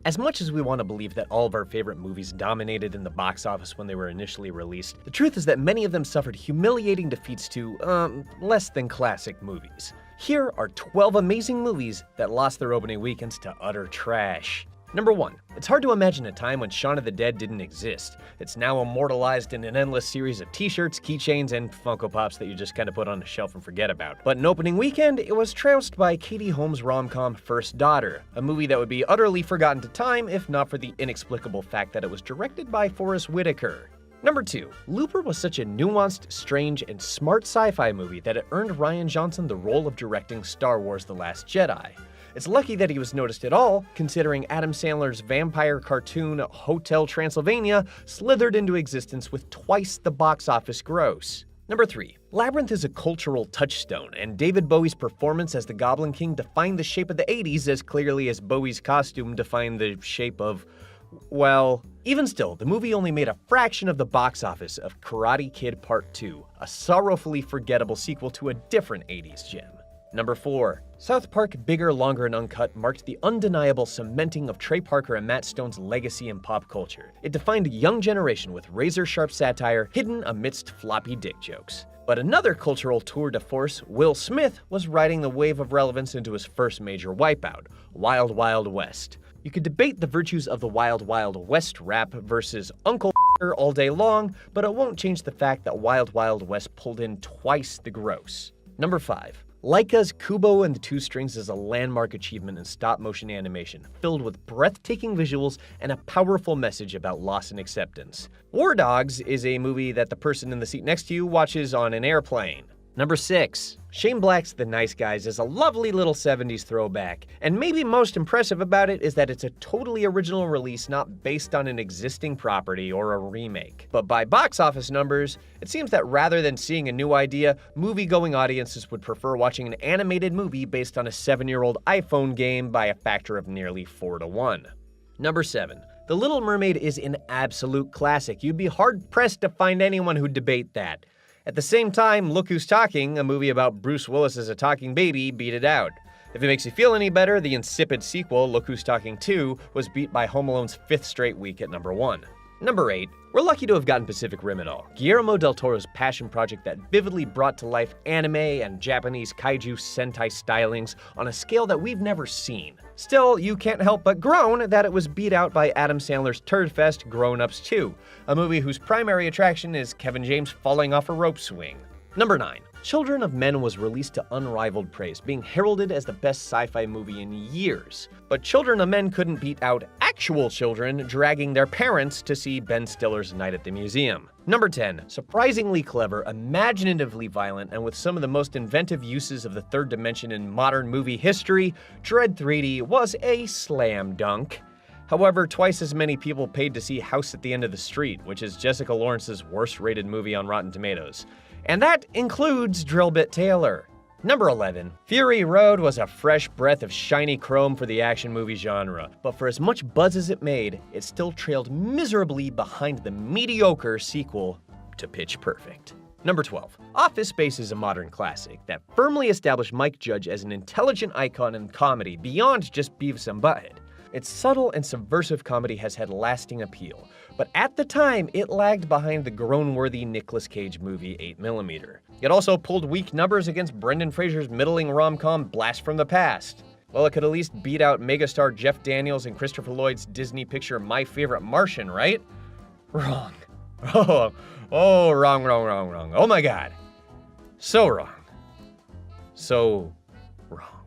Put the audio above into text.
As much as we want to believe that all of our favorite movies dominated in the box office when they were initially released, the truth is that many of them suffered humiliating defeats to, less than classic movies. Here are 12 amazing movies that lost their opening weekends to utter trash. Number 1. It's hard to imagine a time when Shaun of the Dead didn't exist. It's now immortalized in an endless series of t-shirts, keychains, and Funko Pops that you just kind of put on a shelf and forget about. But in opening weekend, it was trounced by Katie Holmes' rom-com First Daughter, a movie that would be utterly forgotten to time if not for the inexplicable fact that it was directed by Forrest Whitaker. Number 2. Looper was such a nuanced, strange, and smart sci-fi movie that it earned Rian Johnson the role of directing Star Wars: The Last Jedi. It's lucky that he was noticed at all, considering Adam Sandler's vampire cartoon Hotel Transylvania slithered into existence with twice the box office gross. Number 3. Labyrinth is a cultural touchstone, and David Bowie's performance as the Goblin King defined the shape of the 80s as clearly as Bowie's costume defined the shape of, well, even still, the movie only made a fraction of the box office of Karate Kid Part 2, a sorrowfully forgettable sequel to a different 80s gem. Number 4. South Park Bigger, Longer, and Uncut marked the undeniable cementing of Trey Parker and Matt Stone's legacy in pop culture. It defined a young generation with razor-sharp satire hidden amidst floppy dick jokes. But another cultural tour de force, Will Smith, was riding the wave of relevance into his first major wipeout, Wild Wild West. You could debate the virtues of the Wild Wild West rap versus Uncle all day long, but it won't change the fact that Wild Wild West pulled in twice the gross. Number 5. Laika's Kubo and the Two Strings is a landmark achievement in stop-motion animation, filled with breathtaking visuals and a powerful message about loss and acceptance. War Dogs is a movie that the person in the seat next to you watches on an airplane. Number 6. Shane Black's The Nice Guys is a lovely little 70s throwback, and maybe most impressive about it is that it's a totally original release not based on an existing property or a remake. But by box office numbers, it seems that rather than seeing a new idea, movie-going audiences would prefer watching an animated movie based on a 7-year-old iPhone game by a factor of nearly 4-1. Number 7. The Little Mermaid is an absolute classic. You'd be hard-pressed to find anyone who'd debate that. At the same time, Look Who's Talking, a movie about Bruce Willis as a talking baby, beat it out. If it makes you feel any better, the insipid sequel, Look Who's Talking 2, was beat by Home Alone's 5th straight week at number 1. Number 8. We're lucky to have gotten Pacific Rim at all. Guillermo del Toro's passion project that vividly brought to life anime and Japanese kaiju sentai stylings on a scale that we've never seen. Still, you can't help but groan that it was beat out by Adam Sandler's Turdfest Grown Ups 2, a movie whose primary attraction is Kevin James falling off a rope swing. Number 9. Children of Men was released to unrivaled praise, being heralded as the best sci-fi movie in years. But Children of Men couldn't beat out actual children dragging their parents to see Ben Stiller's Night at the Museum. Number 10. Surprisingly clever, imaginatively violent, and with some of the most inventive uses of the third dimension in modern movie history, Dredd 3D was a slam dunk. However, twice as many people paid to see House at the End of the Street, which is Jessica Lawrence's worst-rated movie on Rotten Tomatoes. And that includes Drillbit Taylor. Number 11. Fury Road was a fresh breath of shiny chrome for the action movie genre, but for as much buzz as it made, it still trailed miserably behind the mediocre sequel to Pitch Perfect. Number 12. Office Space is a modern classic that firmly established Mike Judge as an intelligent icon in comedy beyond just Beavis and Butthead. Its subtle and subversive comedy has had lasting appeal, but at the time, it lagged behind the groan-worthy Nicolas Cage movie 8mm. It also pulled weak numbers against Brendan Fraser's middling rom-com Blast from the Past. Well, it could at least beat out megastar Jeff Daniels and Christopher Lloyd's Disney picture My Favorite Martian, right? Wrong. Wrong. Oh my God. So wrong. So wrong.